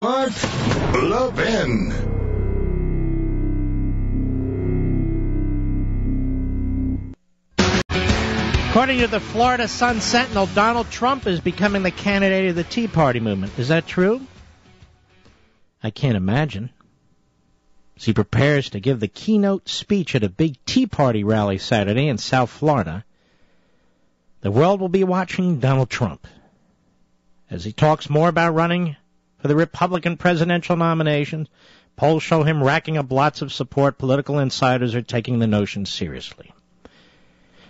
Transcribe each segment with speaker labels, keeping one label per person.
Speaker 1: Levin.
Speaker 2: According to the Florida Sun Sentinel, Donald Trump is becoming the candidate of the Tea Party movement. Is that true? I can't imagine. As he prepares to give the keynote speech at a big Tea Party rally Saturday in South Florida, the world will be watching Donald Trump as he talks more about running for the Republican presidential nominations. Polls show him racking up lots of support. Political insiders are taking the notion seriously.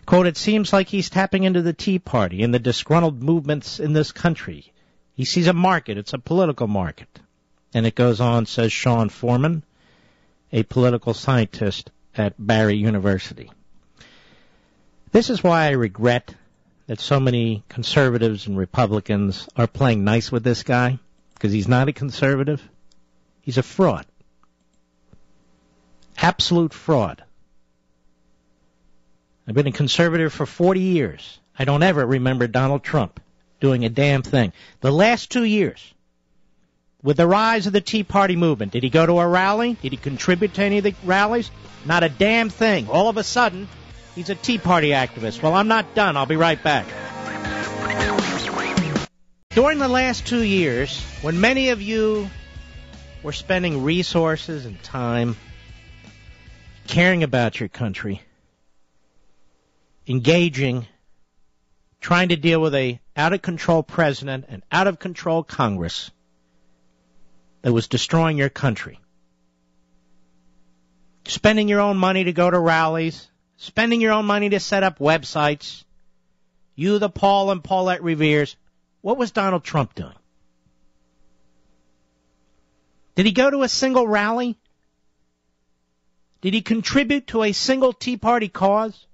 Speaker 2: Quote, it seems like he's tapping into the Tea Party and the disgruntled movements in this country. He sees a market. It's a political market. And it goes on, says Sean Foreman, a political scientist at Barry University. This is why I regret that so many conservatives and Republicans are playing nice with this guy, because he's not a conservative. He's a fraud. Absolute fraud. I've been a conservative for 40 years. I don't ever remember Donald Trump doing a damn thing. The last 2 years, with the rise of the Tea Party movement, did he go to a rally? Did he contribute to any of the rallies? Not a damn thing. All of a sudden, he's a Tea Party activist. Well, I'm not done. I'll be right back. During the last 2 years, when many of you were spending resources and time caring about your country, engaging, trying to deal with a out-of-control president and out-of-control Congress that was destroying your country. Spending your own money to go to rallies, spending your own money to set up websites. You, the Paul and Paulette Reveres. What was Donald Trump doing? Did he go to a single rally? Did he contribute to a single Tea Party cause?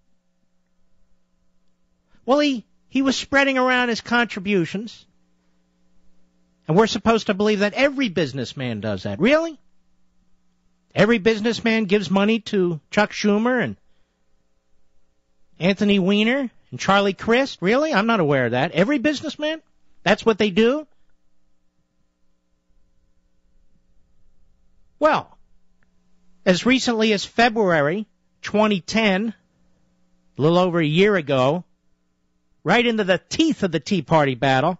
Speaker 2: Well, he was spreading around his contributions, and we're supposed to believe that every businessman does that. Really? Every businessman gives money to Chuck Schumer and Anthony Weiner and Charlie Crist? Really? I'm not aware of that. Every businessman? That's what they do? Well, as recently as February 2010, a little over a year ago, right into the teeth of the Tea Party battle,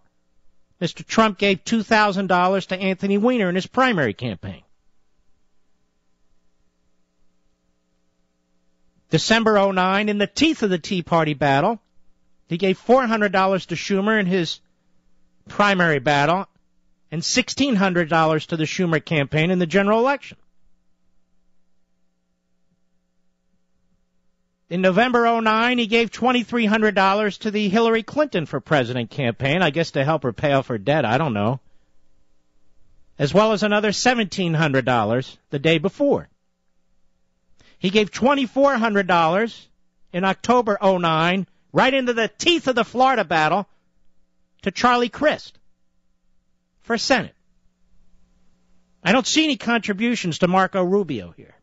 Speaker 2: Mr. Trump gave $2,000 to Anthony Weiner in his primary campaign. December 2009, in the teeth of the Tea Party battle, he gave $400 to Schumer in his primary battle and $1,600 to the Schumer campaign in the general election. In November 2009, he gave $2,300 to the Hillary Clinton for President campaign, I guess to help her pay off her debt, I don't know, as well as another $1,700 the day before. He gave $2,400 in October 2009, right into the teeth of the Florida battle, to Charlie Crist for Senate. I don't see any contributions to Marco Rubio here.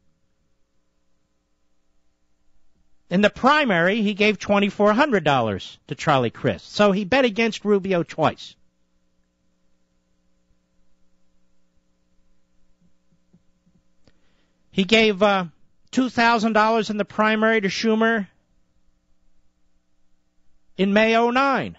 Speaker 2: In the primary, he gave $2,400 to Charlie Crist. So he bet against Rubio twice. He gave $2,000 in the primary to Schumer in May 2009.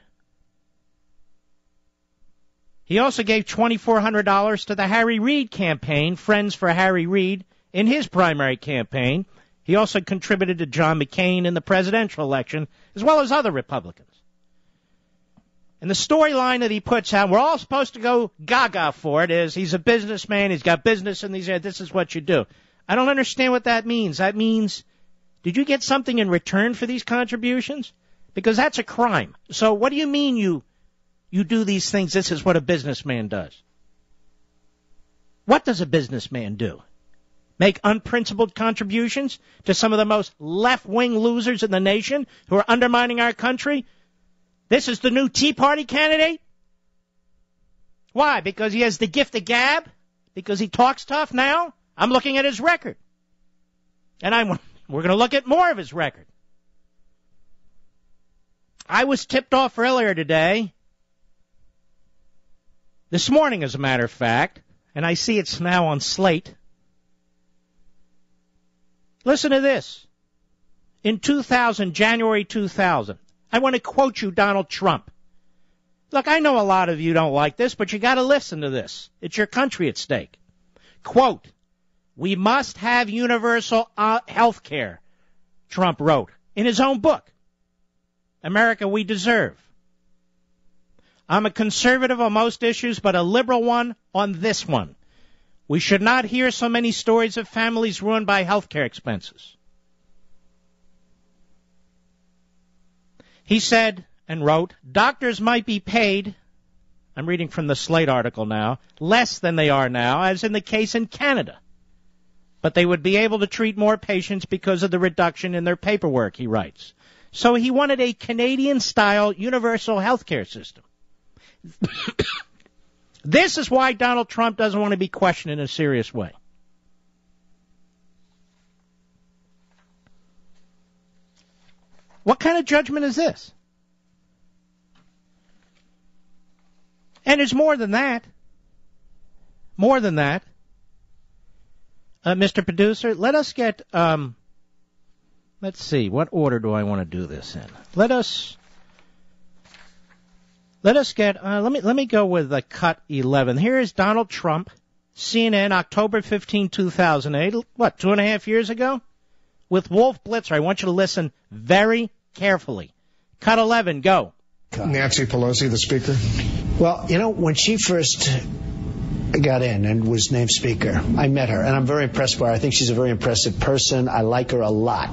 Speaker 2: He also gave $2,400 to the Harry Reid campaign, Friends for Harry Reid, in his primary campaign. He also contributed to John McCain in the presidential election, as well as other Republicans. And the storyline that he puts out, we're all supposed to go gaga for it, is he's a businessman, he's got business in these areas, this is what you do. I don't understand what that means. That means, did you get something in return for these contributions? Because that's a crime. So what do you mean you do these things, this is what a businessman does? What does a businessman do? Make unprincipled contributions to some of the most left-wing losers in the nation who are undermining our country? This is the new Tea Party candidate? Why? Because he has the gift of gab? Because he talks tough now? I'm looking at his record. And we're going to look at more of his record. I was tipped off earlier today, this morning as a matter of fact, and I see it's now on Slate. Listen to this. In 2000, January 2000, I want to quote you Donald Trump. Look, I know a lot of you don't like this, but you got to listen to this. It's your country at stake. Quote, "We must have universal health care," Trump wrote in his own book, "America We Deserve. I'm a conservative on most issues, but a liberal one on this one. We should not hear so many stories of families ruined by health care expenses." He said and wrote, "Doctors might be paid," I'm reading from the Slate article now, "less than they are now, as in the case in Canada. But they would be able to treat more patients because of the reduction in their paperwork," he writes. So he wanted a Canadian-style universal health care system. This is why Donald Trump doesn't want to be questioned in a serious way. What kind of judgment is this? And there's more than that. More than that. Mr. Producer, let us get, let's see, what order do I want to do this in? Let us get, let me go with cut 11. Here is Donald Trump, CNN, October 15, 2008, what, 2.5 years ago? With Wolf Blitzer. I want you to listen very carefully. Cut 11, go.
Speaker 1: Nancy Pelosi, the Speaker.
Speaker 3: Well, you know, when she first got in and was named Speaker, I met her, and I'm very impressed by her. I think she's a very impressive person. I like her a lot.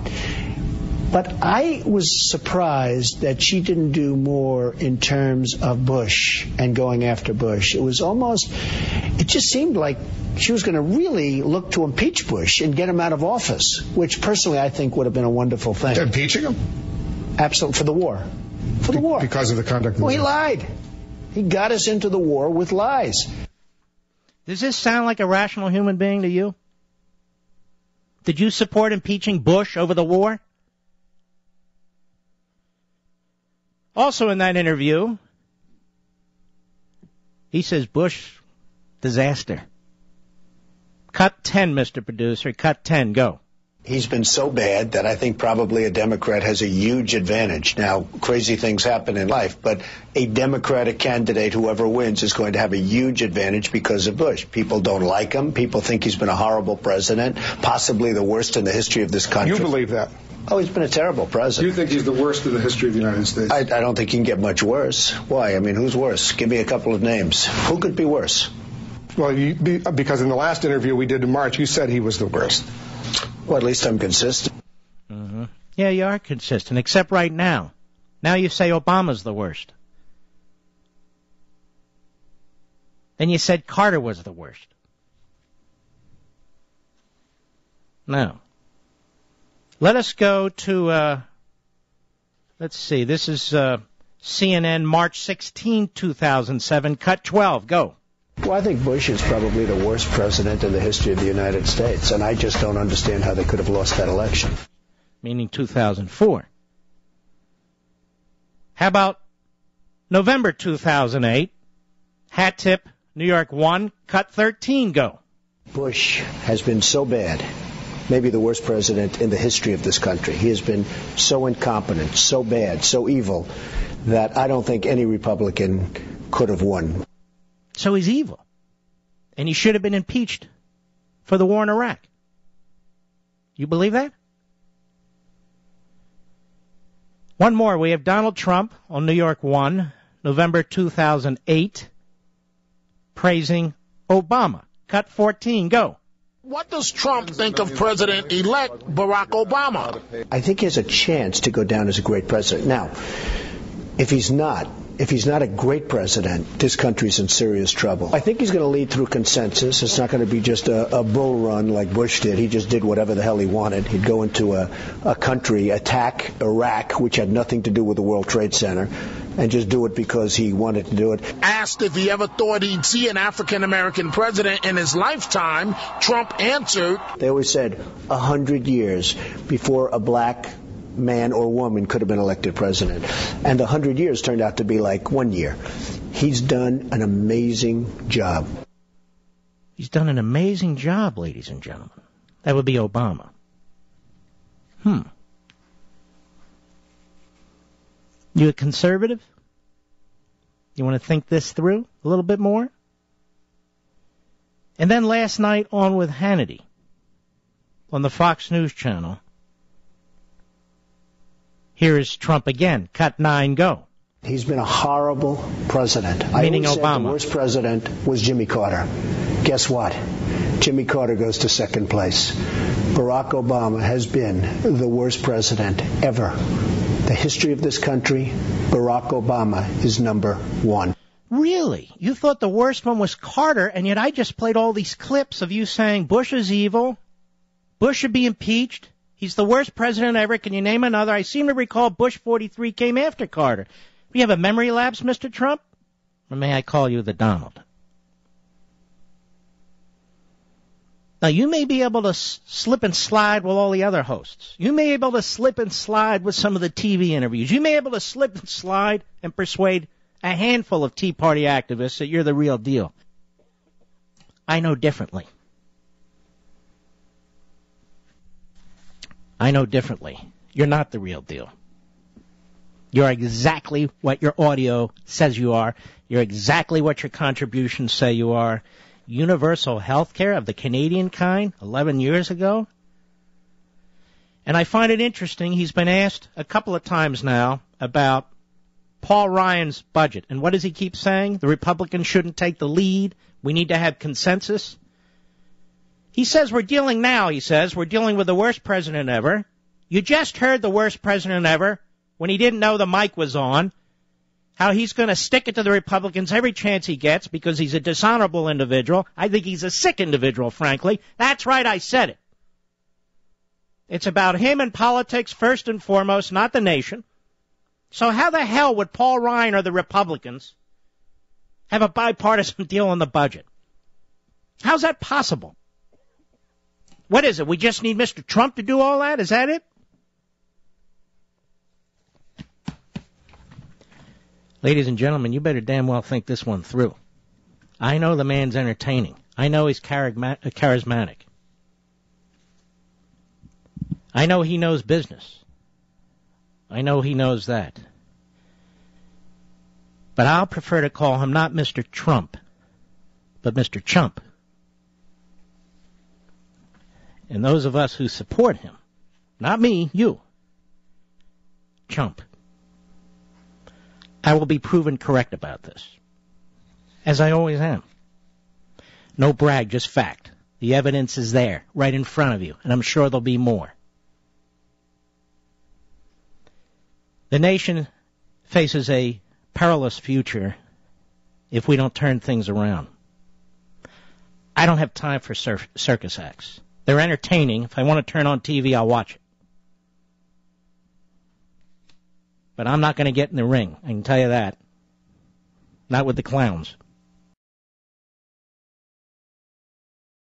Speaker 3: But I was surprised that she didn't do more in terms of Bush and going after Bush. It just seemed like she was going to really look to impeach Bush and get him out of office, which personally I think would have been a wonderful thing.
Speaker 1: Impeaching him?
Speaker 3: Absolutely, for the war. For the war.
Speaker 1: Because of the conduct of the war.
Speaker 3: Well, he lied. He got us into the war with lies.
Speaker 2: Does this sound like a rational human being to you? Did you support impeaching Bush over the war? Also in that interview, he says Bush, disaster. Cut 10, Mr. Producer. Cut 10, go.
Speaker 3: He's been so bad that I think probably a Democrat has a huge advantage. Now, crazy things happen in life, but a Democratic candidate, whoever wins, is going to have a huge advantage because of Bush. People don't like him. People think he's been a horrible president, possibly the worst in the history of this country.
Speaker 1: You believe that?
Speaker 3: Oh, he's been a terrible president.
Speaker 1: You think he's the worst in the history of the United States?
Speaker 3: I don't think he can get much worse. Why? I mean, who's worse? Give me a couple of names. Who could be worse?
Speaker 1: Well, because in the last interview we did in March, you said he was the worst.
Speaker 3: Well, at least I'm consistent.
Speaker 2: Mm-hmm. Yeah, you are consistent, except right now. Now you say Obama's the worst. Then you said Carter was the worst. Now, let us go to, let's see, this is CNN, March 16, 2007, cut 12, go.
Speaker 3: Well, I think Bush is probably the worst president in the history of the United States, and I just don't understand how they could have lost that election.
Speaker 2: Meaning 2004. How about November 2008, hat tip, New York 1, cut 13, go.
Speaker 3: Bush has been so bad, maybe the worst president in the history of this country. He has been so incompetent, so bad, so evil, that I don't think any Republican could have won.
Speaker 2: So he's evil. And he should have been impeached for the war in Iraq. You believe that? One more. We have Donald Trump on New York 1, November 2008, praising Obama. Cut 14, go.
Speaker 4: What does Trump think of President-elect Barack Obama?
Speaker 3: I think he has a chance to go down as a great president. Now, if he's not a great president, this country's in serious trouble. I think he's going to lead through consensus. It's not going to be just a bull run like Bush did. He just did whatever the hell he wanted. He'd go into a country, attack Iraq, which had nothing to do with the World Trade Center, and just do it because he wanted to do it.
Speaker 4: Asked if he ever thought he'd see an African-American president in his lifetime, Trump answered,
Speaker 3: They always said 100 years before a black man or woman could have been elected president. And the 100 years turned out to be like 1 year. He's done an amazing job.
Speaker 2: done an amazing job, ladies and gentlemen. That would be Obama. You a conservative? You want to think this through a little bit more? And then last night on with Hannity on the Fox News channel. Here is Trump again. Cut 9, go.
Speaker 3: He's been a horrible president.
Speaker 2: Meaning
Speaker 3: I always
Speaker 2: Obama.
Speaker 3: said the worst president was Jimmy Carter. Guess what? Jimmy Carter goes to second place. Barack Obama has been the worst president ever. The history of this country, Barack Obama is number 1.
Speaker 2: Really? You thought the worst one was Carter, and yet I just played all these clips of you saying Bush is evil, Bush should be impeached, he's the worst president ever. Can you name another? I seem to recall Bush 43 came after Carter. Do you have a memory lapse, Mr. Trump? Or may I call you the Donald? Now, you may be able to slip and slide with all the other hosts. You may be able to slip and slide with some of the TV interviews. You may be able to slip and slide and persuade a handful of Tea Party activists that you're the real deal. I know differently. I know differently. You're not the real deal. You're exactly what your audio says you are. You're exactly what your contributions say you are. Universal health care of the Canadian kind 11 years ago. And I find it interesting, he's been asked a couple of times now about Paul Ryan's budget. And what does he keep saying? The Republicans shouldn't take the lead. We need to have consensus. He says we're dealing with the worst president ever. You just heard the worst president ever when he didn't know the mic was on. How he's going to stick it to the Republicans every chance he gets because he's a dishonorable individual. I think he's a sick individual, frankly. That's right, I said it. It's about him and politics first and foremost, not the nation. So how the hell would Paul Ryan or the Republicans have a bipartisan deal on the budget? How's that possible? What is it? We just need Mr. Trump to do all that? Is that it? Ladies and gentlemen, you better damn well think this one through. I know the man's entertaining. I know he's charismatic. I know he knows business. I know he knows that. But I'll prefer to call him not Mr. Trump, but Mr. Chump. And those of us who support him, not me, you, Chump. I will be proven correct about this, as I always am. No brag, just fact. The evidence is there, right in front of you, and I'm sure there'll be more. The nation faces a perilous future if we don't turn things around. I don't have time for circus acts. They're entertaining. If I want to turn on TV, I'll watch it. But I'm not going to get in the ring, I can tell you that. Not with the clowns.